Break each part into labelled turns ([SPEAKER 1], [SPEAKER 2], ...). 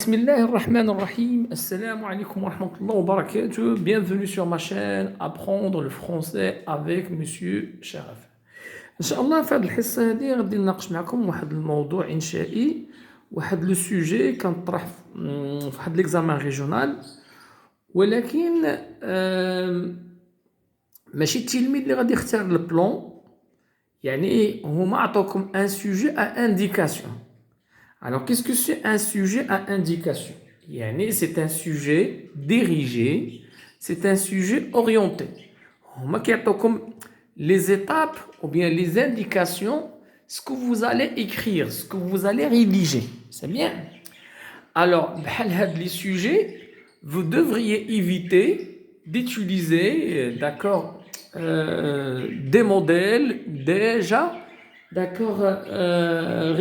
[SPEAKER 1] Bismillah ar-Rahman ar-Rahim. Assalamu alaikum wa rahmatullahi wa barakatuh. Bienvenue sur ma chaîne Apprendre le français avec Monsieur Sharaf. Inch'Allah, في هذه الحصة هذه غادي نناقش معكم واحد الموضوع إنشائي، واحد لو سوجي كنطرح في واحد ليكزامان ريجونال، ولكن ماشي التلميذ اللي غادي يختار البلان، يعني هما عطاوكم ان سوجي ا انديكاسيون. Alors, qu'est-ce que c'est un sujet à indication? C'est un sujet dirigé, c'est un sujet orienté. Comme les étapes ou bien les indications, ce que vous allez écrire, ce que vous allez rédiger. C'est bien. Alors, les sujets, vous devriez éviter d'utiliser, d'accord, des modèles déjà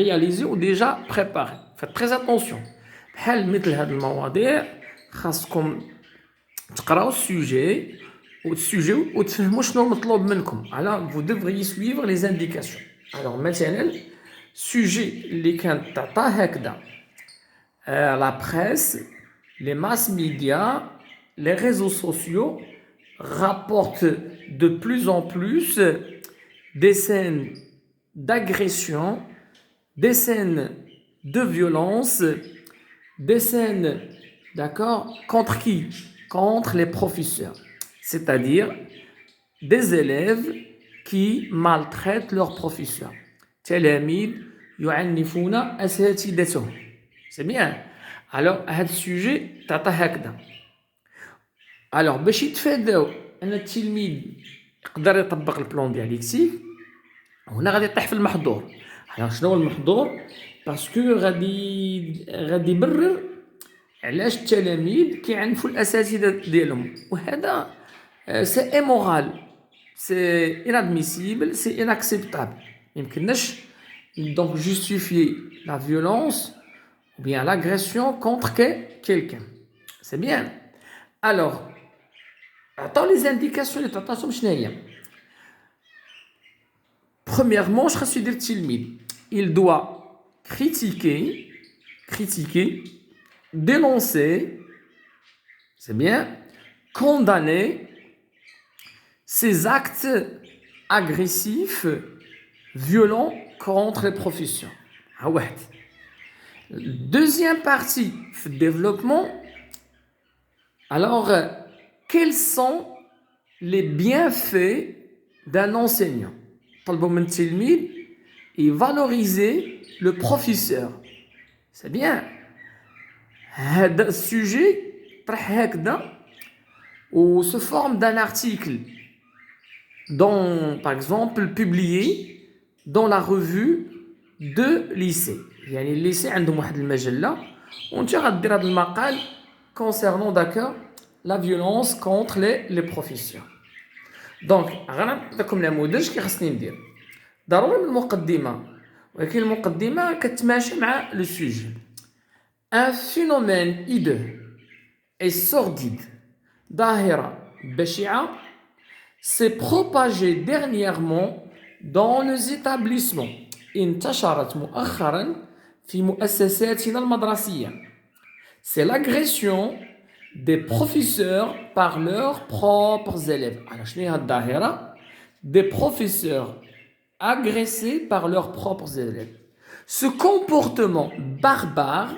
[SPEAKER 1] réalisés ou déjà préparés. Faites très attention. مثل هذه المواضيع خاصكم تقراو السوجي وتفهموا شنو المطلوب منكم. Alors vous devriez suivre les indications. Alors مثلا sujet اللي كانت تعطاه هكذا la presse, les mass médias, les réseaux sociaux rapportent de plus en plus des scènes d'agression, des scènes de violence, des scènes, d'accord, contre qui? Contre les professeurs. C'est-à-dire des élèves qui maltraitent leurs professeurs. تلاميذ يعنفون أساتذتهم. C'est bien. Alors, هذا السوجي تعطى هكذا. Alors, باش يتفاداو أن التلميذ يقدر يطبق البلان ديالكتيك، هنا غادي يطيح في المحظور. Alors شنو هو المحظور؟ باسكو غادي يبرر علاش التلاميذ كيعنفوا الاساتذه ديالهم، وهذا سي امورال، سي انادميسيبل، سي اناكسبتابل. يمكنناش donc justifier la violence ou bien l'agression contre quelqu'un. C'est bien. Alors عطاو les indications اللي تعطاتهم شنو هي؟ Premièrement, il doit critiquer, dénoncer, c'est bien, condamner ces actes agressifs, violents contre les professions. Deuxième partie, développement. Alors, quels sont les bienfaits d'un enseignant? طلبوا من التلميذ يفالوريزي لو بروفيسور. سي بيان. هذا السوجي طرح هكذا و se forme d'un article par exemple publié dans la revue de lycée. يعني الليسي عندهم واحد المجله وانت غدير هذا المقال concernant d'accord la violence contre les professeurs. دونك غنعطيكم نموذج كي خاصني ندير. ضروري من المقدمه، ولكن المقدمه كتماشى مع لو سوجي. ان فينومين hideux et sordide، ظاهره بشعه، s'est propagée dernièrement dans les établissements. انتشرت مؤخرا في مؤسساتنا المدرسيه. C'est l'agression des professeurs par leurs propres élèves. Alors, je vais dire des professeurs agressés par leurs propres élèves. Ce comportement barbare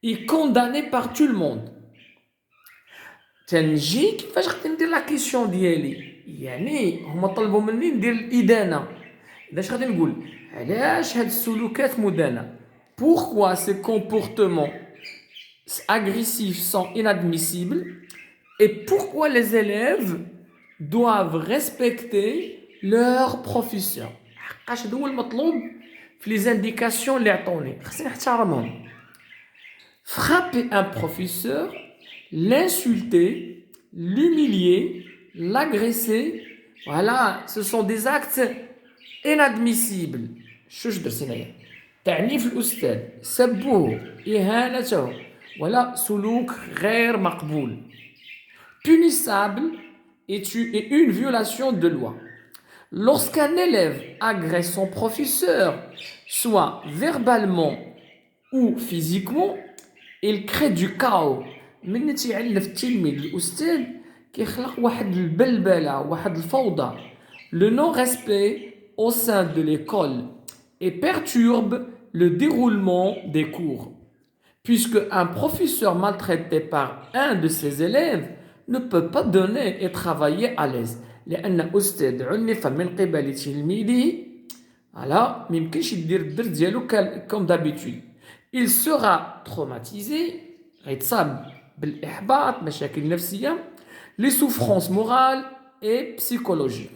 [SPEAKER 1] est condamné par tout le monde. تنجي كيفاش غادي ندير لا كيسيون ديالي، يعني هما طلبوا مني ندير الادانه. اش غادي نقول؟ علاش هاد السلوكات مدانه؟ Pourquoi ces comportements agressifs sont inadmissibles et pourquoi les élèves doivent respecter leurs professeurs. حقاش هذا هو المطلوب في les indications اللي عطوني، خصني نحترمهم. Frapper un professeur, l'insulter, l'humilier, l'agresser, voilà, ce sont des actes inadmissibles. شو درت هنايا؟ تعنيف الأستاذ، سبوه، إهانته، ولا سلوك غير مقبول. Punissable est une violation de loi. Lorsqu'un élève agresse son professeur, soit verbalement ou physiquement, il crée du chaos. من تيعلف التلميذ الأستاذ كيخلق واحد البلبلة واحد الفوضى. Le non-respect au sein de l'école et perturbe le déroulement des cours, puisque un professeur maltraité par un de ses élèves ne peut pas donner et travailler à l'aise. لأن أستاذ عنف من قبل تلميذه voilà ما يمكنش يدير الدرس ديالو comme d'habitude. Il sera traumatisé غيتصاب بالإحباط مشاكل نفسية les souffrances morales et psychologiques.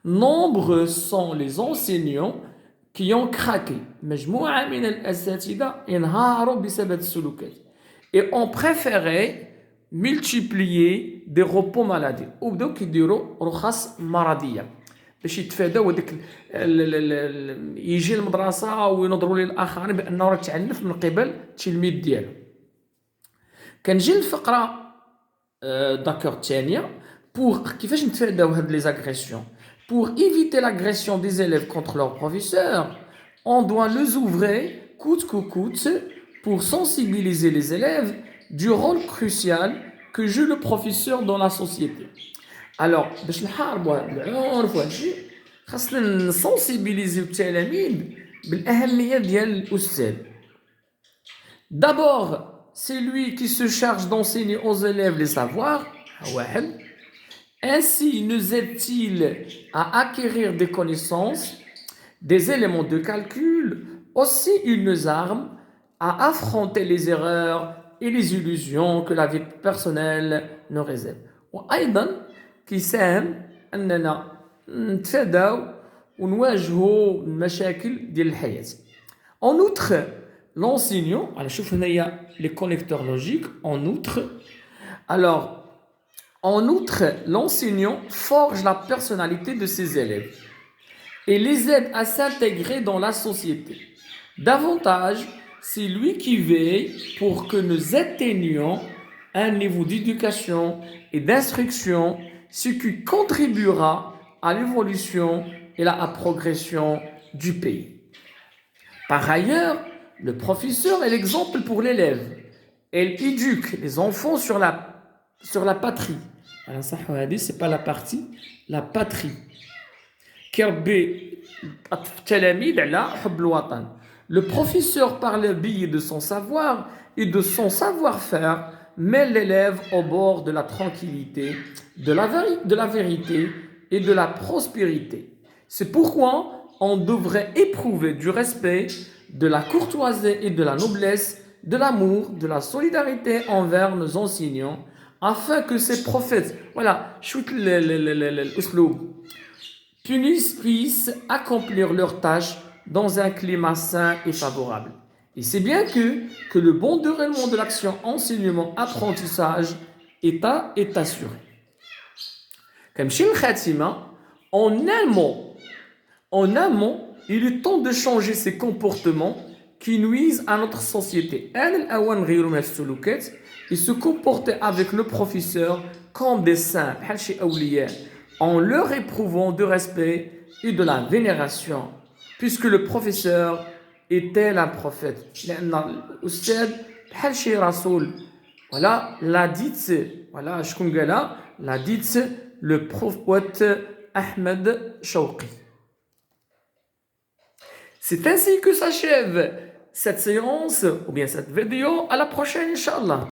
[SPEAKER 1] Nombreux sont les enseignants qui ont craqué مجموعة من الأساتذة انهاروا بسبب السلوكات et ont préféré multiplier des repos maladie وبداو كيديروا رخص مرضية باش يتفاداو هذاك يجي المدرسة وينظروا للآخرين بأنه راه تعنف من قبل التلميذ ديالو. كنجي للفقرة داكور الثانية pour كيفاش نتفاداو هاد les agressions. Pour éviter l'agression des élèves contre leurs professeurs, on doit les ouvrir coûte que coûte pour sensibiliser les élèves du rôle crucial que joue le professeur dans la société. Alors, باش نحاربوا هاد العنف وهاد الشيء خاصنا نسونسيبيليزيو التلاميذ بالأهمية ديال الأستاذ. D'abord, c'est lui qui se charge d'enseigner aux élèves les savoirs. واحد. Ainsi nous aide-t-il à acquérir des connaissances, des éléments de calcul, aussi il nous arme à affronter les erreurs et les illusions que la vie personnelle nous réserve. وأيضا كيساهم أننا نتفاداو ونواجهوا المشاكل ديال الحياة. En outre, l'enseignant, على شوف هنايا les connecteurs logiques, en outre, l'enseignant forge la personnalité de ses élèves et les aide à s'intégrer dans la société. Davantage, c'est lui qui veille pour que nous atteignions un niveau d'éducation et d'instruction, ce qui contribuera à l'évolution et à la progression du pays. Par ailleurs, le professeur est l'exemple pour l'élève. Elle éduque les enfants sur la patrie. على صح وهذه c'est pas la partie, la patrie. كيربي التلاميذ على حب الوطن. Le professeur par le biais de son savoir et de son savoir-faire met l'élève au bord de la tranquillité, de la vérité et de la prospérité. C'est pourquoi on devrait éprouver du respect, de la courtoisie et de la noblesse, de l'amour, de la solidarité envers nos enseignants, afin que ces prophètes, voilà, puissent accomplir leurs tâches dans un climat sain et favorable. Et c'est bien que le bon déroulement de l'action enseignement-apprentissage est assuré. كنمشي للخاتمة. En un mot, il est temps de changer ces comportements qui nuisent à notre société. Et se comporter avec le professeur comme des saints, en leur éprouvant de respect et de la vénération, puisque le professeur est tel un prophète. Voilà, l'a dit, voilà, l'a dit le prophète Ahmed Shawqi. C'est ainsi que s'achève cette séance ou bien cette vidéo. À la prochaine, Inch'Allah.